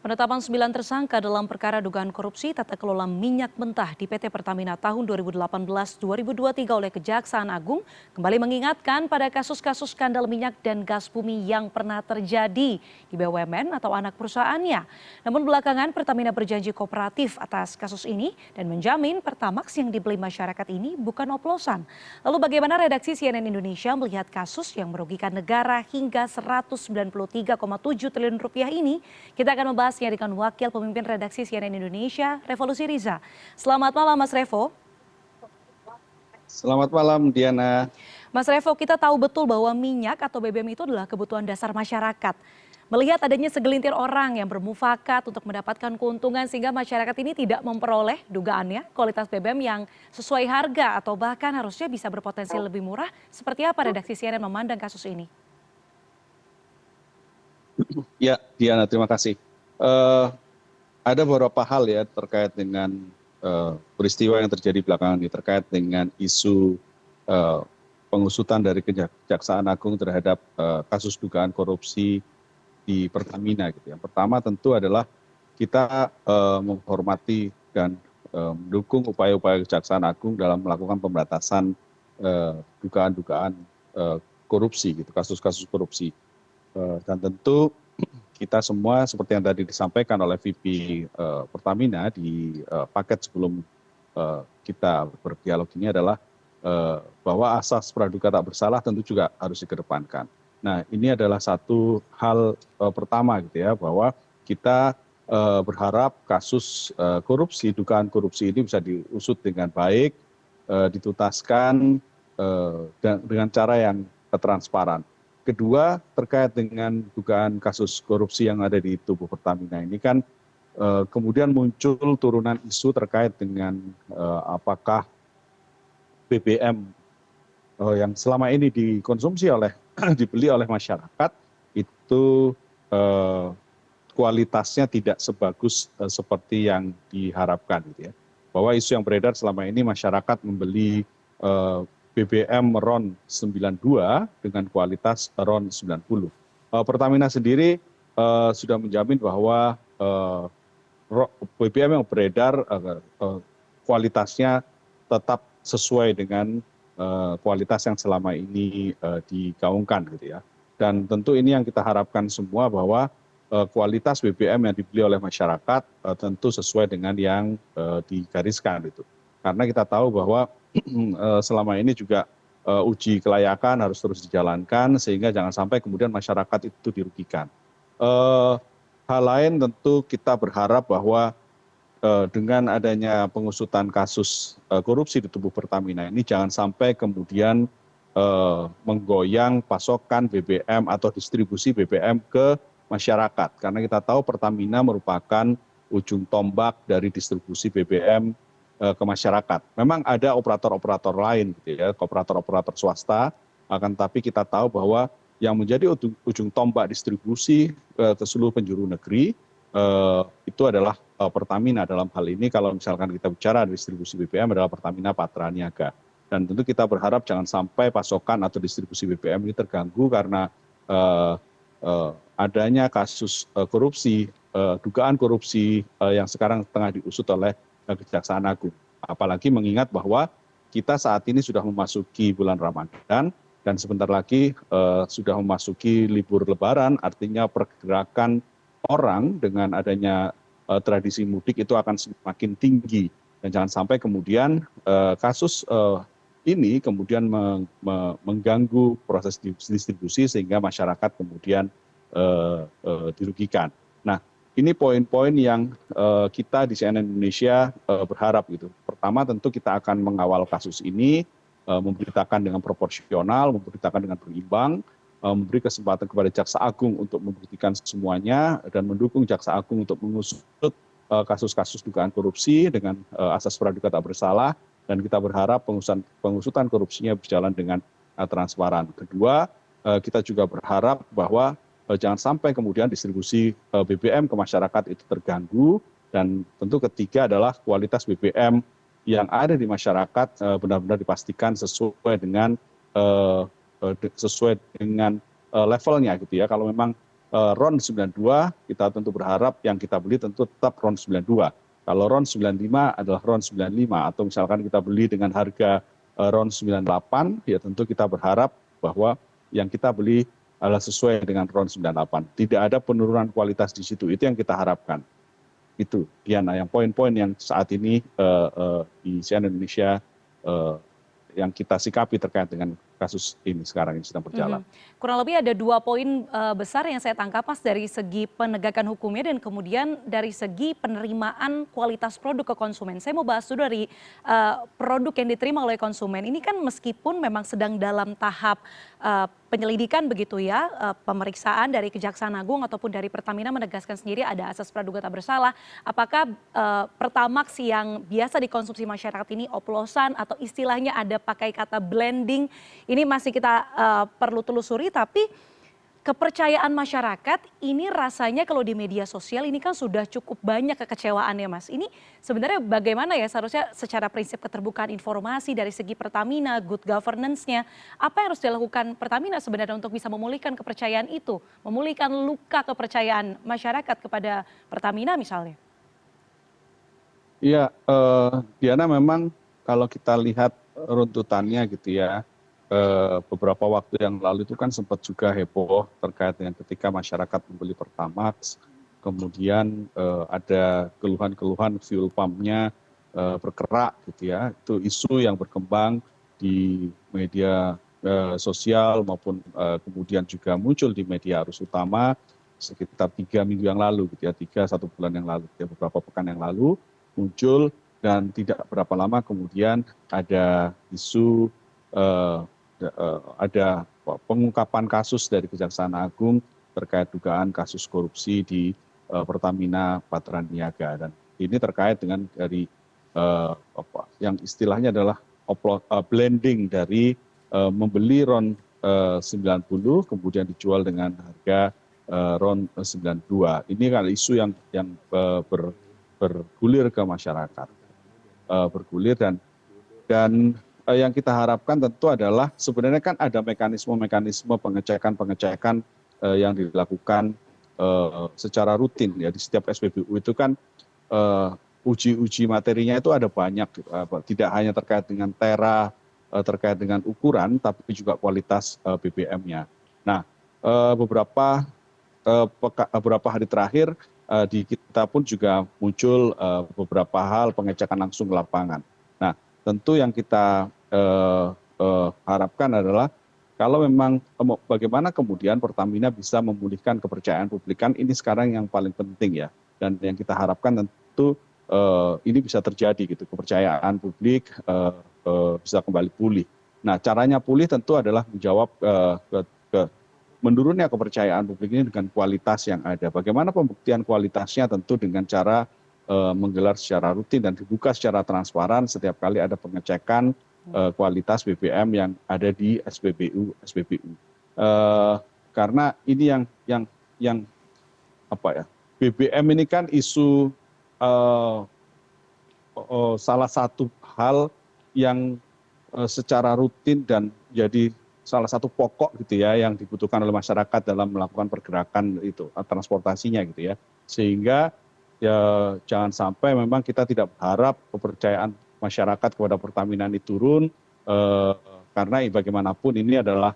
Penetapan 9 tersangka dalam perkara dugaan korupsi tata kelola minyak mentah di PT Pertamina tahun 2018-2023 oleh Kejaksaan Agung kembali mengingatkan pada kasus-kasus skandal minyak dan gas bumi yang pernah terjadi di BUMN atau anak perusahaannya. Namun belakangan Pertamina berjanji kooperatif atas kasus ini dan menjamin Pertamax yang dibeli masyarakat ini bukan oplosan. Lalu bagaimana redaksi CNN Indonesia melihat kasus yang merugikan negara hingga 193,7 triliun rupiah ini? Kita akan membahasnya dengan Wakil Pemimpin Redaksi CNN Indonesia, Revolusi Riza. Selamat malam Mas Revo. Selamat malam Diana. Mas Revo, kita tahu betul bahwa minyak atau BBM itu adalah kebutuhan dasar masyarakat. Melihat adanya segelintir orang yang bermufakat untuk mendapatkan keuntungan sehingga masyarakat ini tidak memperoleh dugaannya kualitas BBM yang sesuai harga atau bahkan harusnya bisa berpotensi lebih murah. Seperti apa redaksi CNN memandang kasus ini? Ya Diana, terima kasih. Ada beberapa hal ya terkait dengan peristiwa yang terjadi belakangan ini terkait dengan isu pengusutan dari Kejaksaan Agung terhadap kasus dugaan korupsi di Pertamina gitu. Yang pertama tentu adalah kita menghormati dan mendukung upaya-upaya Kejaksaan Agung dalam melakukan pemberantasan dugaan-dugaan korupsi gitu, kasus-kasus korupsi. Dan tentu kita semua seperti yang tadi disampaikan oleh VP Pertamina di paket sebelum kita berdialog ini adalah bahwa asas praduga tak bersalah tentu juga harus dikedepankan. Nah, ini adalah satu hal pertama gitu ya, bahwa kita berharap kasus korupsi, dugaan korupsi ini bisa diusut dengan baik, dituntaskan dengan cara yang transparan. Kedua, terkait dengan dugaan kasus korupsi yang ada di tubuh Pertamina ini kan kemudian muncul turunan isu terkait dengan apakah BBM yang selama ini dikonsumsi dibeli oleh masyarakat itu kualitasnya tidak sebagus seperti yang diharapkan gitu ya. Bahwa isu yang beredar selama ini masyarakat membeli BBM RON 92 dengan kualitas RON 90. Pertamina sendiri sudah menjamin bahwa BBM yang beredar kualitasnya tetap sesuai dengan kualitas yang selama ini digaungkan gitu ya. Dan tentu ini yang kita harapkan semua bahwa kualitas BBM yang dibeli oleh masyarakat tentu sesuai dengan yang digariskan itu. Karena kita tahu bahwa selama ini juga uji kelayakan harus terus dijalankan sehingga jangan sampai kemudian masyarakat itu dirugikan. Hal lain tentu kita berharap bahwa dengan adanya pengusutan kasus korupsi di tubuh Pertamina ini jangan sampai kemudian menggoyang pasokan BBM atau distribusi BBM ke masyarakat. Karena kita tahu Pertamina merupakan ujung tombak dari distribusi BBM ke masyarakat. Memang ada operator-operator lain gitu ya, operator-operator swasta, akan tapi kita tahu bahwa yang menjadi ujung tombak distribusi ke seluruh penjuru negeri itu adalah Pertamina dalam hal ini. Kalau misalkan kita bicara distribusi BBM adalah Pertamina Patra Niaga. Dan tentu kita berharap jangan sampai pasokan atau distribusi BBM ini terganggu karena adanya kasus korupsi, dugaan korupsi yang sekarang tengah diusut oleh Kejaksaan Agung. Apalagi mengingat bahwa kita saat ini sudah memasuki bulan Ramadan dan sebentar lagi sudah memasuki libur Lebaran, artinya pergerakan orang dengan adanya tradisi mudik itu akan semakin tinggi. Dan jangan sampai kemudian kasus ini kemudian mengganggu proses distribusi sehingga masyarakat kemudian dirugikan. Nah, ini poin-poin yang kita di CNN Indonesia berharap gitu. Pertama tentu kita akan mengawal kasus ini, memberitakan dengan proporsional, memberitakan dengan berimbang, memberi kesempatan kepada Jaksa Agung untuk membuktikan semuanya dan mendukung Jaksa Agung untuk mengusut kasus-kasus dugaan korupsi dengan asas praduga tak bersalah, dan kita berharap pengusutan korupsinya berjalan dengan transparan. Kedua, kita juga berharap bahwa jangan sampai kemudian distribusi BBM ke masyarakat itu terganggu, dan tentu ketiga adalah kualitas BBM yang ada di masyarakat benar-benar dipastikan sesuai dengan levelnya gitu ya. Kalau memang RON 92, kita tentu berharap yang kita beli tentu tetap RON 92. Kalau RON 95 adalah RON 95, atau misalkan kita beli dengan harga RON 98, ya tentu kita berharap bahwa yang kita beli adalah sesuai dengan RON 98. Tidak ada penurunan kualitas di situ, itu yang kita harapkan. Itu, Diana, yang poin-poin yang saat ini di CNN Indonesia yang kita sikapi terkait dengan kasus ini sekarang yang sedang berjalan. Kurang lebih ada 2 poin besar yang saya tangkap, Mas, dari segi penegakan hukumnya dan kemudian dari segi penerimaan kualitas produk ke konsumen. Saya mau bahas dulu dari produk yang diterima oleh konsumen. Ini kan meskipun memang sedang dalam tahap penyelidikan begitu ya, pemeriksaan dari Kejaksaan Agung ataupun dari Pertamina menegaskan sendiri ada asas praduga tak bersalah. Apakah Pertamax yang biasa dikonsumsi masyarakat ini oplosan atau istilahnya ada pakai kata blending, ini masih kita perlu telusuri, tapi kepercayaan masyarakat ini rasanya kalau di media sosial ini kan sudah cukup banyak kekecewaannya, Mas. Ini sebenarnya bagaimana ya seharusnya secara prinsip keterbukaan informasi dari segi Pertamina, good governance-nya, apa yang harus dilakukan Pertamina sebenarnya untuk bisa memulihkan kepercayaan itu, memulihkan luka kepercayaan masyarakat kepada Pertamina misalnya? Iya, Diana, memang kalau kita lihat runtutannya gitu ya, beberapa waktu yang lalu itu kan sempat juga heboh terkait dengan ketika masyarakat membeli Pertamax, kemudian ada keluhan-keluhan fuel pumpnya berkerak gitu ya. Itu isu yang berkembang di media sosial maupun kemudian juga muncul di media arus utama sekitar 3 minggu yang lalu gitu ya, 1 bulan yang lalu, ya, beberapa pekan yang lalu muncul, dan tidak berapa lama kemudian ada isu ada pengungkapan kasus dari Kejaksaan Agung terkait dugaan kasus korupsi di Pertamina Patraniaga, dan ini terkait dengan dari yang istilahnya adalah blending dari membeli RON 90 kemudian dijual dengan harga RON 92. Ini kan isu yang bergulir ke masyarakat, bergulir, dan yang kita harapkan tentu adalah sebenarnya kan ada mekanisme pengecekan yang dilakukan secara rutin ya di setiap SPBU itu kan. Uji materinya itu ada banyak, tidak hanya terkait dengan tera, terkait dengan ukuran, tapi juga kualitas BBM-nya. Nah, beberapa hari terakhir di kita pun juga muncul beberapa hal pengecekan langsung ke lapangan. Nah, tentu yang kita harapkan adalah kalau memang bagaimana kemudian Pertamina bisa memulihkan kepercayaan publik, kan ini sekarang yang paling penting ya, dan yang kita harapkan tentu ini bisa terjadi gitu, kepercayaan publik bisa kembali pulih. Nah, caranya pulih tentu adalah menjawab menurunnya kepercayaan publik ini dengan kualitas yang ada. Bagaimana pembuktian kualitasnya? Tentu dengan cara menggelar secara rutin dan dibuka secara transparan setiap kali ada pengecekan kualitas BBM yang ada di SPBU. Karena ini yang apa ya? BBM ini kan isu salah satu hal yang secara rutin dan jadi salah satu pokok gitu ya yang dibutuhkan oleh masyarakat dalam melakukan pergerakan itu transportasinya gitu ya, sehingga ya jangan sampai memang kita tidak berharap kepercayaan masyarakat kepada Pertamina ini turun, karena bagaimanapun ini adalah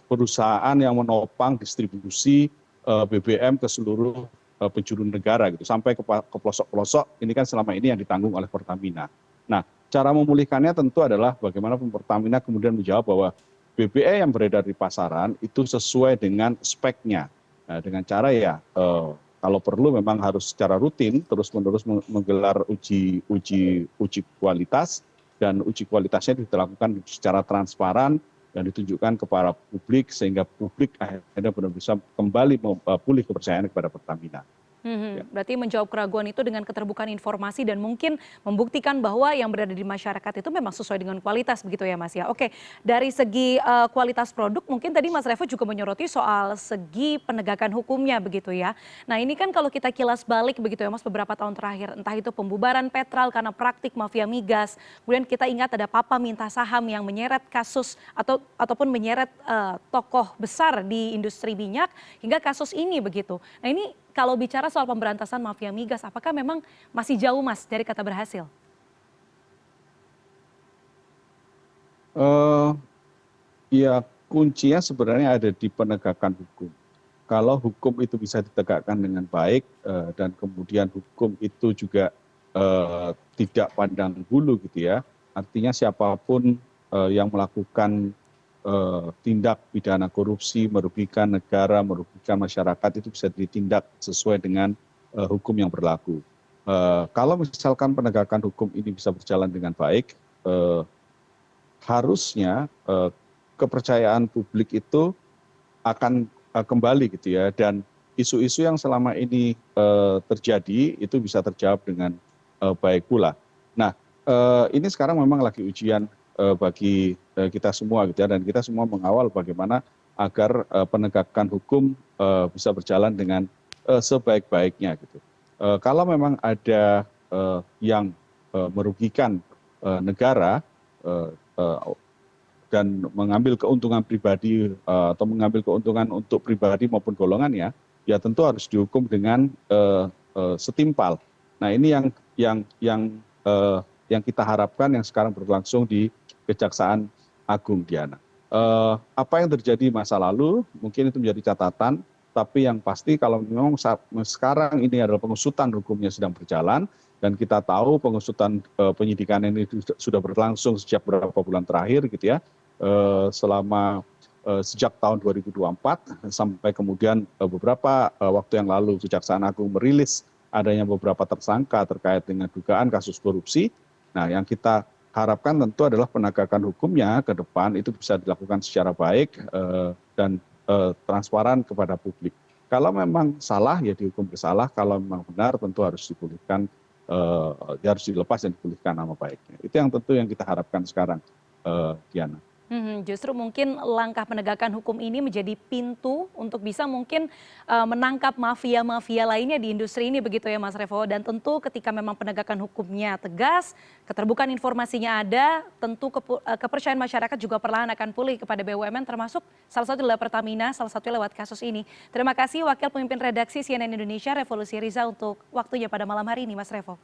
perusahaan yang menopang distribusi BBM ke seluruh penjuru negara gitu, sampai ke pelosok-pelosok. Ini kan selama ini yang ditanggung oleh Pertamina. Nah, cara memulihkannya tentu adalah bagaimana Pertamina kemudian menjawab bahwa BBM yang beredar di pasaran itu sesuai dengan speknya. Nah, dengan cara ya kalau perlu memang harus secara rutin terus-menerus menggelar uji kualitas, dan uji kualitasnya dilakukan secara transparan dan ditunjukkan kepada publik sehingga publik akhirnya benar-benar bisa kembali pulih kepercayaan kepada Pertamina. Ya. Berarti menjawab keraguan itu dengan keterbukaan informasi dan mungkin membuktikan bahwa yang berada di masyarakat itu memang sesuai dengan kualitas begitu ya Mas ya. Oke, dari segi kualitas produk mungkin tadi Mas Revo juga menyoroti soal segi penegakan hukumnya begitu ya. Nah ini kan kalau kita kilas balik begitu ya Mas beberapa tahun terakhir, entah itu pembubaran Petral karena praktik mafia migas, kemudian kita ingat ada Papa minta saham yang menyeret kasus ataupun menyeret tokoh besar di industri minyak hingga kasus ini begitu. Nah ini kalau bicara soal pemberantasan mafia migas, apakah memang masih jauh Mas dari kata berhasil? Eh, Ya, kuncinya sebenarnya ada di penegakan hukum. Kalau hukum itu bisa ditegakkan dengan baik dan kemudian hukum itu juga tidak pandang bulu gitu ya. Artinya siapapun yang melakukan tindak pidana korupsi, merugikan negara, merugikan masyarakat itu bisa ditindak sesuai dengan hukum yang berlaku. Kalau misalkan penegakan hukum ini bisa berjalan dengan baik, harusnya kepercayaan publik itu akan kembali gitu ya, dan isu-isu yang selama ini terjadi itu bisa terjawab dengan baik pula. Nah, ini sekarang memang lagi ujian bagi kita semua gitu ya, dan kita semua mengawal bagaimana agar penegakan hukum bisa berjalan dengan sebaik-baiknya gitu. Kalau memang ada yang merugikan negara eh, eh, dan mengambil keuntungan pribadi atau mengambil keuntungan untuk pribadi maupun golongannya, ya tentu harus dihukum dengan setimpal. Nah ini yang kita harapkan yang sekarang berlangsung di Kejaksaan Agung, Diana. Apa yang terjadi masa lalu mungkin itu menjadi catatan, tapi yang pasti kalau memang sekarang ini adalah pengusutan hukumnya sedang berjalan, dan kita tahu pengusutan penyidikan ini sudah berlangsung sejak beberapa bulan terakhir gitu ya, selama sejak tahun 2024 sampai kemudian beberapa waktu yang lalu Kejaksaan Agung merilis adanya beberapa tersangka terkait dengan dugaan kasus korupsi. Nah, yang kita harapkan tentu adalah penegakan hukumnya ke depan itu bisa dilakukan secara baik dan transparan kepada publik. Kalau memang salah ya dihukum bersalah, kalau memang benar tentu harus dipulihkan, harus dilepas dan dipulihkan nama baiknya. Itu yang tentu yang kita harapkan sekarang, Diana. Justru mungkin langkah penegakan hukum ini menjadi pintu untuk bisa mungkin menangkap mafia-mafia lainnya di industri ini begitu ya Mas Revo. Dan tentu ketika memang penegakan hukumnya tegas, keterbukaan informasinya ada, tentu kepercayaan masyarakat juga perlahan akan pulih kepada BUMN termasuk salah satu adalah Pertamina, salah satu lewat kasus ini. Terima kasih Wakil Pemimpin Redaksi CNN Indonesia Revolusi Riza untuk waktunya pada malam hari ini Mas Revo.